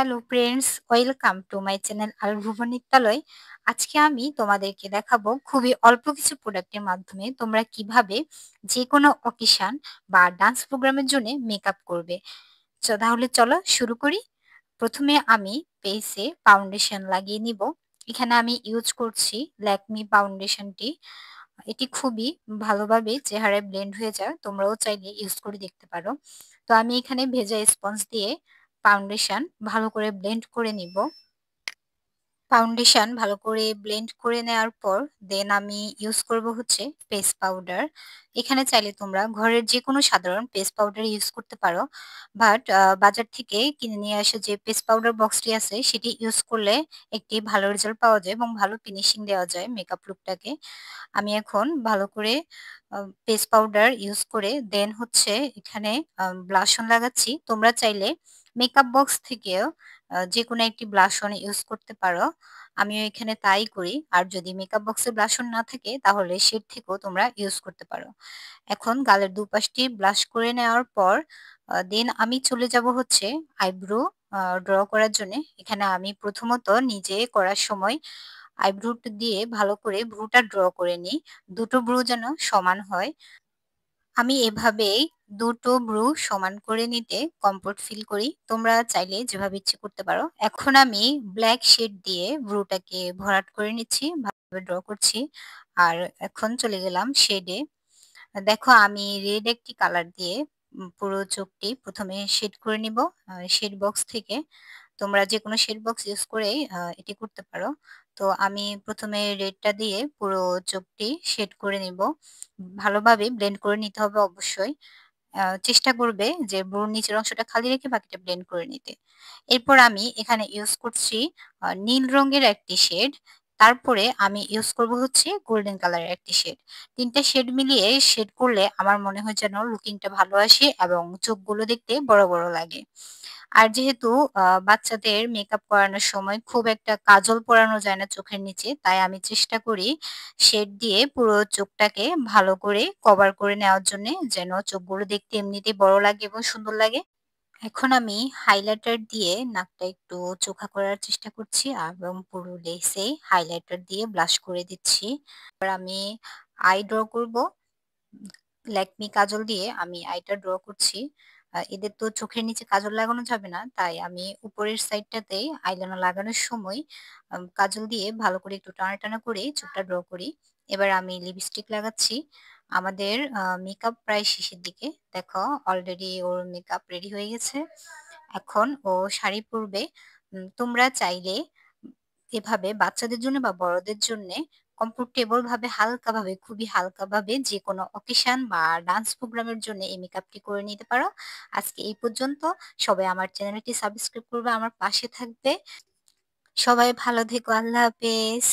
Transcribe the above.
Hello friends, welcome to my channel আল ভুবন নিত্যালয়। আজকে আমি তোমাদেরকে দেখাবো খুবই অল্প কিছু প্রোডাক্টের মাধ্যমে তোমরা কিভাবে যে কোনো অকেশন বা ডান্স প্রোগ্রামের জন্য মেকআপ করবে। তাহলে চলো শুরু করি। প্রথমে আমি ফেসে ফাউন্ডেশন লাগিয়ে নিব। এখানে আমি ইউজ করছি ল্যাকমি ফাউন্ডেশনটি। এটি খুবই ভালোভাবে চেহারায় ব্লেন্ড হয়ে যায়, তোমরাও চাইলে ইউজ করে দেখতে পারো। তো আমি এখানে ভেজা স্পঞ্জ দিয়ে ফাউন্ডেশন ভালো করে ব্লেন্ড করে নিব। ফাউন্ডেশন ভালো করে ব্লেন্ড করে নেওয়ার পর দেন আমি ইউজ করব হচ্ছে পেস্ট পাউডার। এখানে চাইলে তোমরা ঘরের যে কোনো সাধারণ পেস্ট পাউডার ইউজ করতে পারো, বাট বাজার থেকে কিনে নিয়ে আসে যে পেস্ট পাউডার বক্সটি আছে সেটি ইউজ করলে একটি ভালো রেজাল্ট পাওয়া যায় এবং ভালো ফিনিশিং দেওয়া যায় মেকআপ লুকটাকে। আমি এখন ভালো করে পেস্ট পাউডার ইউজ করে দেন হচ্ছে এখানে ব্লাশ অন লাগাচ্ছি। তোমরা চাইলে মেকআপ বক্স থেকেও যে কোনো একটি ব্লাশ অন ইউজ করতে পারো। আমিও এখানে তাই করি। আর যদি মেকআপ বক্সে ব্লাশ অন না থাকে তাহলে শেড থেকেও তোমরা ইউজ করতে পারো। এখন গালের দুপাশটি ব্লাশ করে নেওয়ার পর দেন আমি চলে যাব হচ্ছে আইব্রো ড্র করার জন্য। এখানে আমি প্রথমত নিজে করার সময় আইব্রো দিয়ে ভালো করে ভ্রুটা ড্র করে নিই, দুটো ভ্রু যেন সমান হয়। আমি এভাবেই দুটো ভ্রু সমান করে নিতে কমফোর্ট ফিল করি। তোমরা চাইলে যেভাবে ইচ্ছে করতে পারো। এখন আমি ব্ল্যাক শেড দিয়ে ভ্রুটাকে ভরাট করে নিচ্ছি, ভালোভাবে ড্র করছি। আর এখন চলে গেলাম শেডে। দেখো আমি রেড একটি কালার দিয়ে পুরো চোখটি প্রথমে শেড করে নিব শেড বক্স থেকে। তোমরা যে কোনো শেড বক্স ইউজ করে এটি করতে পারো। তো আমি প্রথমে রেডটা দিয়ে পুরো চোখটি শেড করে নিব। ভালোভাবে ব্লেন্ড করে নিতে হবে অবশ্যই। চেষ্টা করবে যে ব্রুর নিচের অংশটা খালি রেখে বাকিটা ব্লেন্ড করে নিতে। এরপর আমি এখানে ইউজ করছি নীল রঙের একটি শেড। তারপরে আমি ইউজ করব হচ্ছে গোল্ডেন কালারের একটি শেড। তিনটা শেড মিলিয়ে শেড করলে আমার মনে হয় যেন লুকিংটা ভালো আসে এবং চোখগুলো দেখতে বড় বড় লাগে। আর যেহেতু বাচ্চাদের মেকআপ করানোর সময় খুব একটা কাজল পরানো যায় না চোখের নিচে, তাই আমি চেষ্টা করি শেড দিয়ে পুরো চোখটাকে ভালো করে কভার করে নেওয়ার জন্য, যেন চোখগুলো দেখতে এমনিতেই বড় লাগে এবং সুন্দর লাগে। এখন আমি হাইলাইটার দিয়ে নাকটা একটু চোখা করার চেষ্টা করছি এবং পুরো লেসে হাইলাইটার দিয়ে ব্লাশ করে দিচ্ছি। এবার আমি আই ড্র করব। ল্যাকমি কাজল দিয়ে আমি আইটা ড্র করছি। এদের তো চোখের নিচে কাজল লাগানো যাবে না, তাই আমি উপরের সাইডটাতে আইলাইনার লাগানোর সময় কাজল দিয়ে ভালো করে একটু টানা টানা করে চোখটা ড্র করি। এবার আমি লিপস্টিক লাগাচ্ছি। আমাদের মেকআপ প্রায় শেষের দিকে। দেখো অলরেডি ওর মেকআপ রেডি হয়ে গেছে। এখন ও শাড়ি পরবে। তোমরা চাইলে এভাবে বাচ্চাদের জন্য বা বড়দের জন্য কমফোর্টেবল ভাবে হালকা ভাবে, খুবই হালকা ভাবে যে কোনো অকেশন বা ডান্স প্রোগ্রামের জন্য এই মেকআপটি করে নিতে পারো। আজকে এই পর্যন্ত। সবাই আমার চ্যানেলটি সাবস্ক্রাইব করবে, আমার পাশে থাকবে। সবাই ভালো থেকো, আল্লাহ হাফেজ।